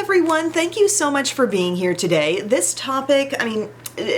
everyone, thank you so much for being here today. This topic,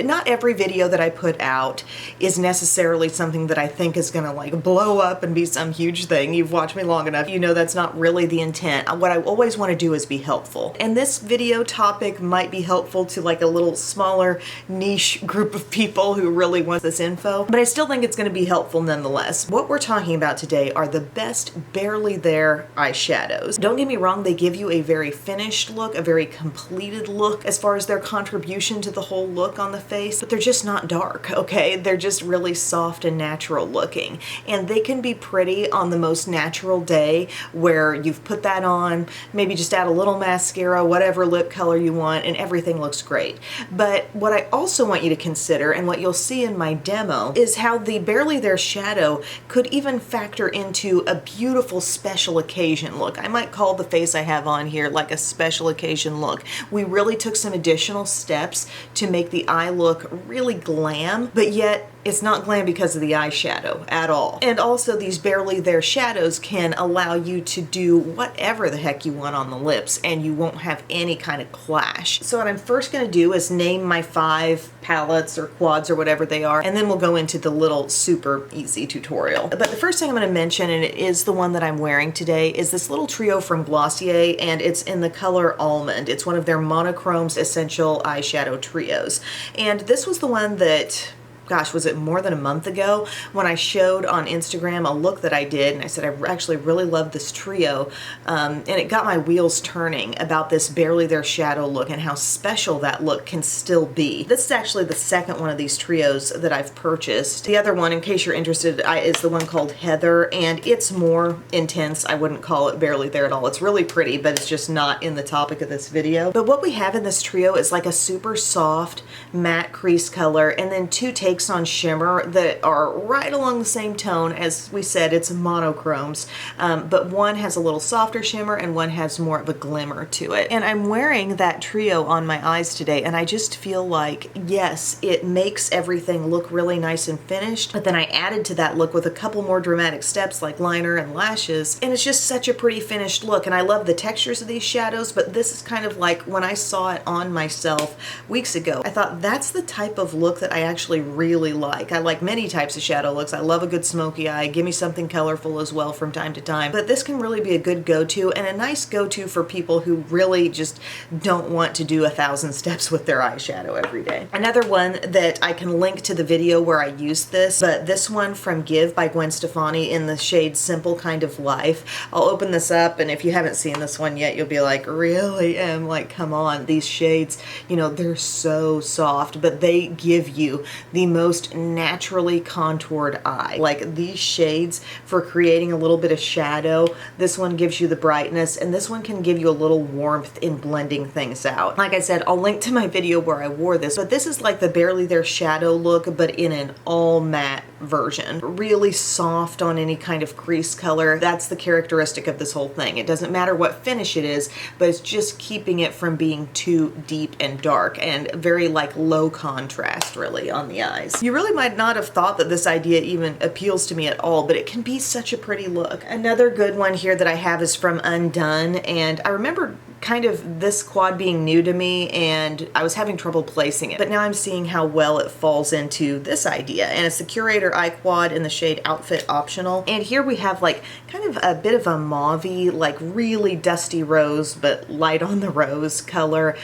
not every video that I put out is necessarily something that I think is gonna like blow up and be some huge thing. You've watched me long enough, you know that's not really the intent. What I always want to do is be helpful. And this video topic might be helpful to like a little smaller niche group of people who really want this info, but I still think it's gonna be helpful nonetheless. What we're talking about today are the best barely there eyeshadows. Don't get me wrong, they give you a very finished look, a very completed look as far as their contribution to the whole look on the face, but they're just not dark, okay? They're just really soft and natural looking. And they can be pretty on the most natural day where you've put that on, maybe just add a little mascara, whatever lip color you want, and everything looks great. But what I also want you to consider, and what you'll see in my demo, is how the barely there shadow could even factor into a beautiful special occasion look. I might call the face I have on here like a special occasion look. We really took some additional steps to make the eye look really glam, but yet it's not glam because of the eyeshadow at all. And also these barely there shadows can allow you to do whatever the heck you want on the lips and you won't have any kind of clash. So what I'm first gonna do is name my 5 palettes or quads or whatever they are, and then we'll go into the little super easy tutorial. But the first thing I'm gonna mention, and it is the one that I'm wearing today, is this little trio from Glossier, and it's in the color Almond. It's one of their Monochrome's essential eyeshadow trios. And this was the one that, gosh, was it more than a month ago when I showed on Instagram a look that I did, and I said I actually really love this trio, and it got my wheels turning about this barely there shadow look and how special that look can still be. This is actually the second one of these trios that I've purchased. The other one, in case you're interested, is the one called Heather, and it's more intense. I wouldn't call it barely there at all. It's really pretty, but it's just not in the topic of this video. But what we have in this trio is like a super soft matte crease color, and then 2 takes on shimmer that are right along the same tone. As we said, it's monochromes, but one has a little softer shimmer and one has more of a glimmer to it. And I'm wearing that trio on my eyes today, and I just feel like, yes, it makes everything look really nice and finished, but then I added to that look with a couple more dramatic steps like liner and lashes, and it's just such a pretty finished look. And I love the textures of these shadows, but this is kind of like when I saw it on myself weeks ago, I thought that's the type of look that I actually really like. I like many types of shadow looks. I love a good smoky eye. Give me something colorful as well from time to time. But this can really be a good go-to, and a nice go-to for people who really just don't want to do 1,000 steps with their eyeshadow every day. Another one that I can link to the video where I used this, but this one from Give by Gwen Stefani in the shade Simple Kind of Life. I'll open this up, and if you haven't seen this one yet, you'll be like, really? And like, come on, these shades, you know, they're so soft, but they give you the most naturally contoured eye. Like these shades for creating a little bit of shadow, this one gives you the brightness, and this one can give you a little warmth in blending things out. Like I said, I'll link to my video where I wore this, but this is like the barely there shadow look, but in an all matte version. Really soft on any kind of crease color. That's the characteristic of this whole thing. It doesn't matter what finish it is, but it's just keeping it from being too deep and dark and very like low contrast really on the eyes. You really might not have thought that this idea even appeals to me at all, but it can be such a pretty look. Another good one here that I have is from Undone, and I remember kind of this quad being new to me and I was having trouble placing it, but now I'm seeing how well it falls into this idea. And it's the Curator Eye Quad in the shade Outfit Optional, and here we have like kind of a bit of a mauvey, like really dusty rose but light on the rose color.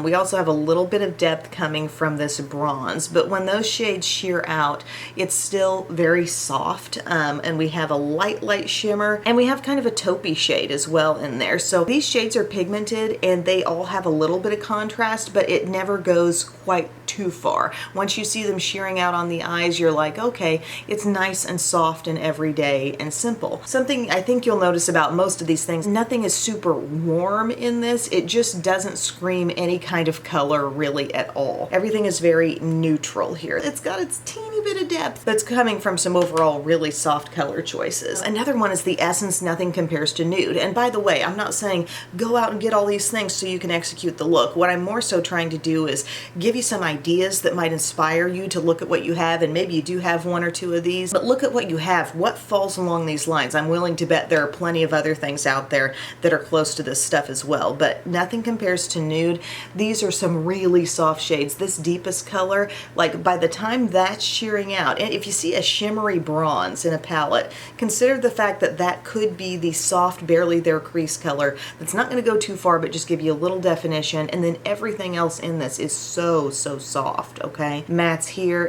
We also have a little bit of depth coming from this bronze, but when those shades sheer out, it's still very soft, and we have a light shimmer, and we have kind of a taupey shade as well in there. So these shades are pigmented and they all have a little bit of contrast, but it never goes quite too far. Once you see them shearing out on the eyes, you're like, okay, it's nice and soft and everyday and simple. Something I think you'll notice about most of these things, nothing is super warm in this. It just doesn't scream any kind of color really at all. Everything is very neutral here. It's got its teeny bit of depth, but it's coming from some overall really soft color choices. Another one is the Essence Nothing Compares to Nude. And by the way, I'm not saying go out and get all these things so you can execute the look. What I'm more so trying to do is give you some ideas that might inspire you to look at what you have, and maybe you do have one or two of these, but look at what you have. What falls along these lines? I'm willing to bet there are plenty of other things out there that are close to this stuff as well, but nothing compares to nude. These are some really soft shades. This deepest color, like by the time that's shearing out, and if you see a shimmery bronze in a palette, consider the fact that that could be the soft, barely there crease color that's not going to go too far but just give you a little definition, and then everything else in this is so soft, okay? Mattes here,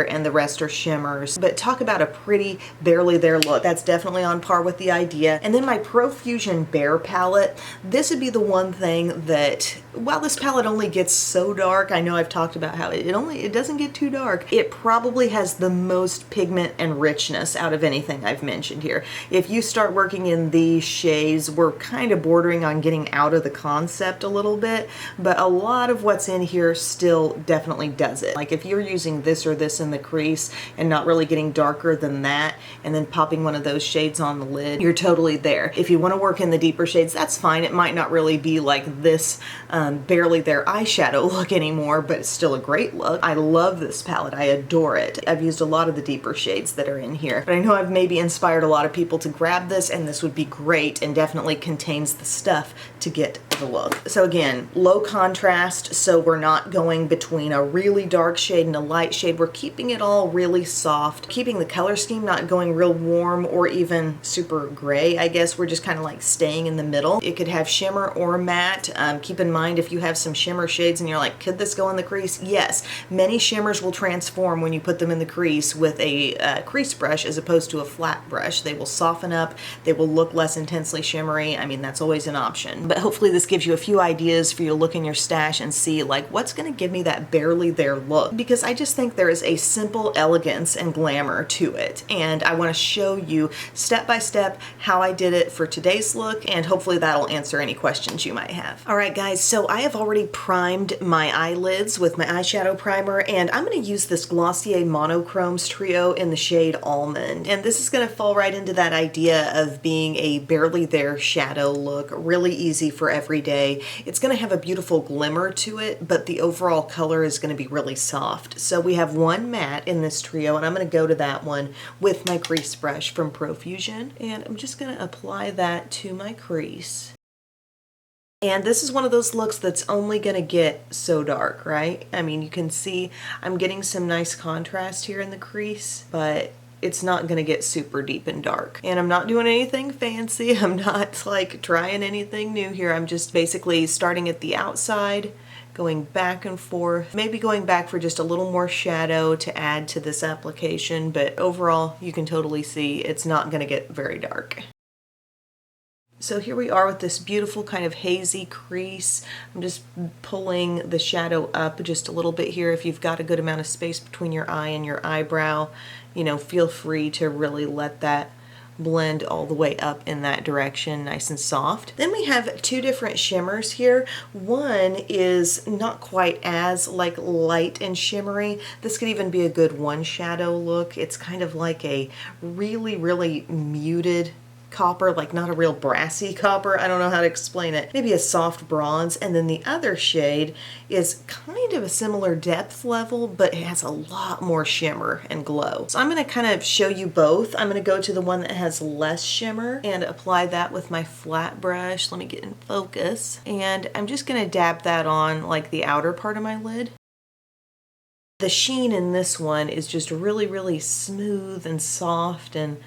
and the rest are shimmers. But talk about a pretty, barely there look. That's definitely on par with the idea. And then my Profusion Bare palette, this would be the one thing that, while this palette only gets so dark, I know I've talked about how it doesn't get too dark, it probably has the most pigment and richness out of anything I've mentioned here. If you start working in these shades, we're kind of bordering on getting out of the concept a little bit, but a lot of what's in here still definitely does it. Like if you're using this or this in the crease and not really getting darker than that, and then popping one of those shades on the lid, you're totally there. If you want to work in the deeper shades, that's fine. It might not really be like this barely there eyeshadow look anymore, but it's still a great look. I love this palette. I adore it. I've used a lot of the deeper shades that are in here, but I know I've maybe inspired a lot of people to grab this, and this would be great and definitely contains the stuff to get the look. So again, low contrast, so we're not going between a really dark shade and a light shade. We're keeping it all really soft, keeping the color scheme not going real warm or even super gray. I guess we're just kind of like staying in the middle. It could have shimmer or matte. Keep in mind, if you have some shimmer shades and you're like, could this go in the crease? Yes, many shimmers will transform when you put them in the crease with a crease brush as opposed to a flat brush. They will soften up, they will look less intensely shimmery. I mean, that's always an option. But hopefully this gives you a few ideas for you to look in your stash and see like what's going to give me that barely there look, because I just think there is a simple elegance and glamour to it, and I want to show you step by step how I did it for today's look, and hopefully that'll answer any questions you might have. Alright guys, so I have already primed my eyelids with my eyeshadow primer, and I'm going to use this Glossier Monochromes trio in the shade Almond, and this is going to fall right into that idea of being a barely there shadow look, really easy for every day. It's going to have a beautiful glimmer to it, but the overall color is going to be really soft. So we have one matte in this trio, and I'm going to go to that one with my crease brush from Profusion, and I'm just going to apply that to my crease. And this is one of those looks that's only going to get so dark, right? I mean, you can see I'm getting some nice contrast here in the crease, but it's not going to get super deep and dark. And I'm not doing anything fancy. I'm not like trying anything new here. I'm just basically starting at the outside, going back and forth, maybe going back for just a little more shadow to add to this application, but overall you can totally see it's not going to get very dark. So here we are with this beautiful kind of hazy crease. I'm just pulling the shadow up just a little bit here. If you've got a good amount of space between your eye and your eyebrow, you know, feel free to really let that blend all the way up in that direction, nice and soft. Then we have two different shimmers here. One is not quite as like light and shimmery. This could even be a good one shadow look. It's kind of like a really muted copper, like not a real brassy copper. I don't know how to explain it. Maybe a soft bronze. And then the other shade is kind of a similar depth level, but it has a lot more shimmer and glow. So I'm going to kind of show you both. I'm going to go to the one that has less shimmer and apply that with my flat brush. Let me get in focus. And I'm just going to dab that on like the outer part of my lid. The sheen in this one is just really smooth and soft and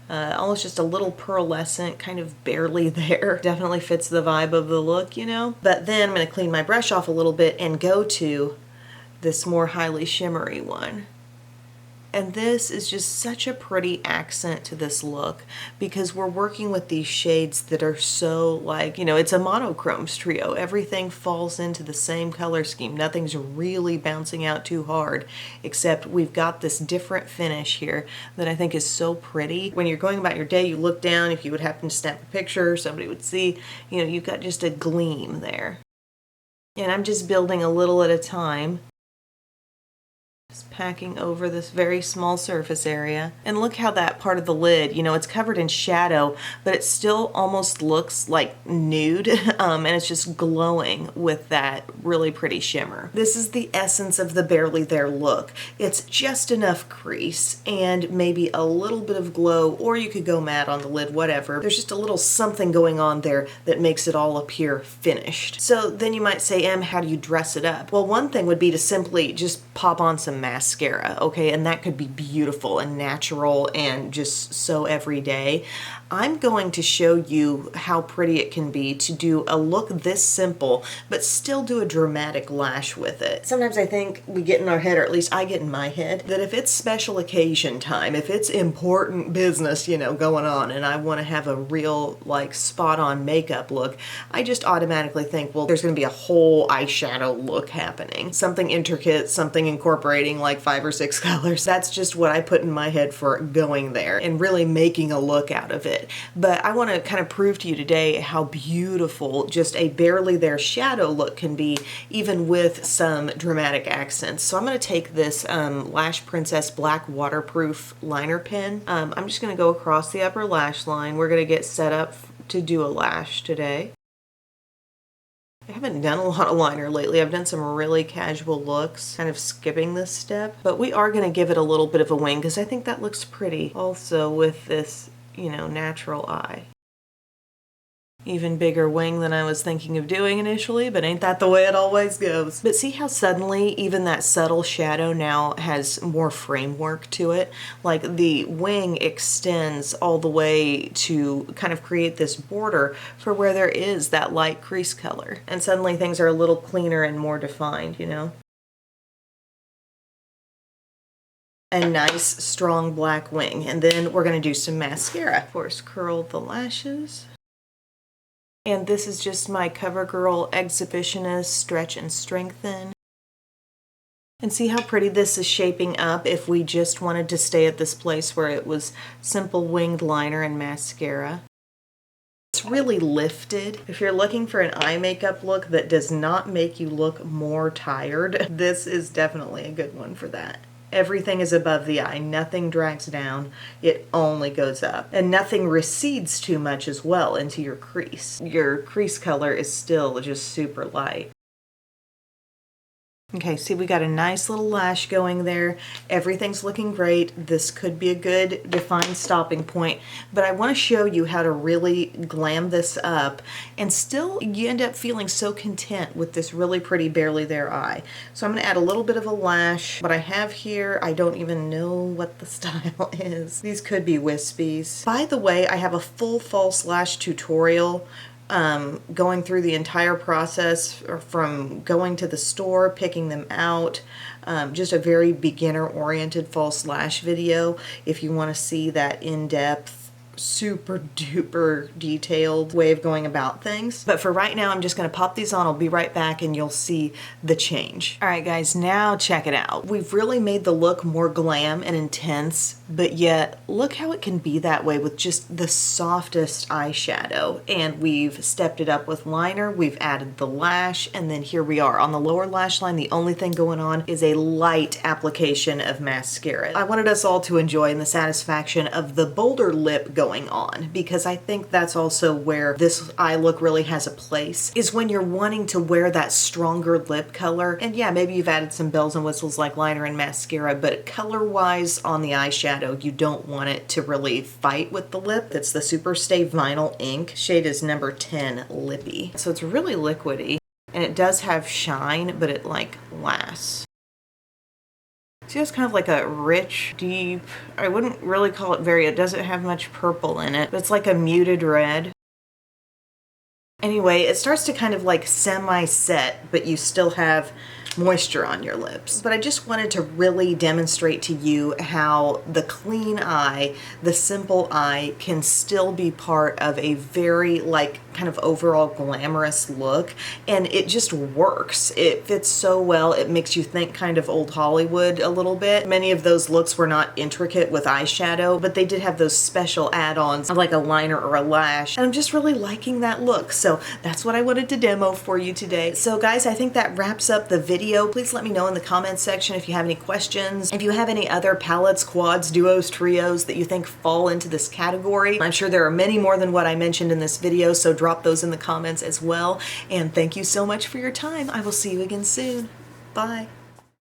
almost just a little pearlescent, kind of barely there. Definitely fits the vibe of the look, you know? But then I'm going to clean my brush off a little bit and go to this more highly shimmery one. And this is just such a pretty accent to this look because we're working with these shades that are so like, you know, it's a monochromes trio. Everything falls into the same color scheme. Nothing's really bouncing out too hard, except we've got this different finish here that I think is so pretty. When you're going about your day, you look down, if you would happen to snap a picture, somebody would see, you know, you've got just a gleam there. And I'm just building a little at a time. Just packing over this very small surface area. And look how that part of the lid, you know, it's covered in shadow, but it still almost looks like nude, and it's just glowing with that really pretty shimmer. This is the essence of the Barely There look. It's just enough crease and maybe a little bit of glow, or you could go matte on the lid, whatever. There's just a little something going on there that makes it all appear finished. So then you might say, Em, how do you dress it up? Well, one thing would be to simply just pop on some mascara, okay? And that could be beautiful and natural and just so everyday. I'm going to show you how pretty it can be to do a look this simple, but still do a dramatic lash with it. Sometimes I think we get in our head, or at least I get in my head, that if it's special occasion time, if it's important business, you know, going on, and I want to have a real, like, spot-on makeup look, I just automatically think, well, there's going to be a whole eyeshadow look happening. Something intricate, something incorporating like 5 or 6 colors. That's just what I put in my head for going there and really making a look out of it. But I want to kind of prove to you today how beautiful just a Barely There shadow look can be, even with some dramatic accents. So I'm going to take this Lash Princess Black Waterproof Liner Pen. I'm just going to go across the upper lash line. We're going to get set up to do a lash today. I haven't done a lot of liner lately. I've done some really casual looks, kind of skipping this step, but we are going to give it a little bit of a wing because I think that looks pretty also with this, you know, natural eye. Even bigger wing than I was thinking of doing initially, but ain't that the way it always goes? But see how suddenly even that subtle shadow now has more framework to it? Like the wing extends all the way to kind of create this border for where there is that light crease color. And suddenly things are a little cleaner and more defined, you know? A nice strong black wing. And then we're going to do some mascara. Of course, curl the lashes. And this is just my CoverGirl Exhibitionist Stretch and Strengthen. And see how pretty this is shaping up if we just wanted to stay at this place where it was simple winged liner and mascara. It's really lifted. If you're looking for an eye makeup look that does not make you look more tired, this is definitely a good one for that. Everything is above the eye. Nothing drags down. It only goes up. And nothing recedes too much as well into your crease. Your crease color is still just super light. Okay, see, we got a nice little lash going there. Everything's looking great. This could be a good defined stopping point, but I want to show you how to really glam this up and still you end up feeling so content with this really pretty Barely There eye. So I'm going to add a little bit of a lash. What I have here, I don't even know what the style is. These could be wispies. By the way, I have a full false lash tutorial going through the entire process from going to the store, picking them out, just a very beginner-oriented false lash video if you want to see that in-depth, super duper detailed way of going about things. But for right now, I'm just going to pop these on. I'll be right back and you'll see the change. All right, guys, now check it out. We've really made the look more glam and intense, but yet look how it can be that way with just the softest eyeshadow. And we've stepped it up with liner, we've added the lash, and then here we are. On the lower lash line, the only thing going on is a light application of mascara. I wanted us all to enjoy the satisfaction of the bolder lip going on, because I think that's also where this eye look really has a place, is when you're wanting to wear that stronger lip color. And yeah, maybe you've added some bells and whistles like liner and mascara, but color-wise on the eyeshadow, you don't want it to really fight with the lip. It's the Super Stay Vinyl Ink. Shade is number 10 Lippy. So it's really liquidy, and it does have shine, but it like lasts. See, it's kind of like a rich, deep, I wouldn't really call it it doesn't have much purple in it, but it's like a muted red. Anyway, it starts to kind of like semi-set, but you still have moisture on your lips. But I just wanted to really demonstrate to you how the clean eye, the simple eye, can still be part of a very like kind of overall glamorous look, and it just works. It fits so well. It makes you think kind of old Hollywood a little bit. Many of those looks were not intricate with eyeshadow, but they did have those special add-ons of like a liner or a lash, and I'm just really liking that look. So that's what I wanted to demo for you today. So guys, I think that wraps up the video. video. Please let me know in the comments section if you have any questions. If you have any other palettes, quads, duos, trios that you think fall into this category. I'm sure there are many more than what I mentioned in this video, so drop those in the comments as well. And thank you so much for your time. I will see you again soon. Bye.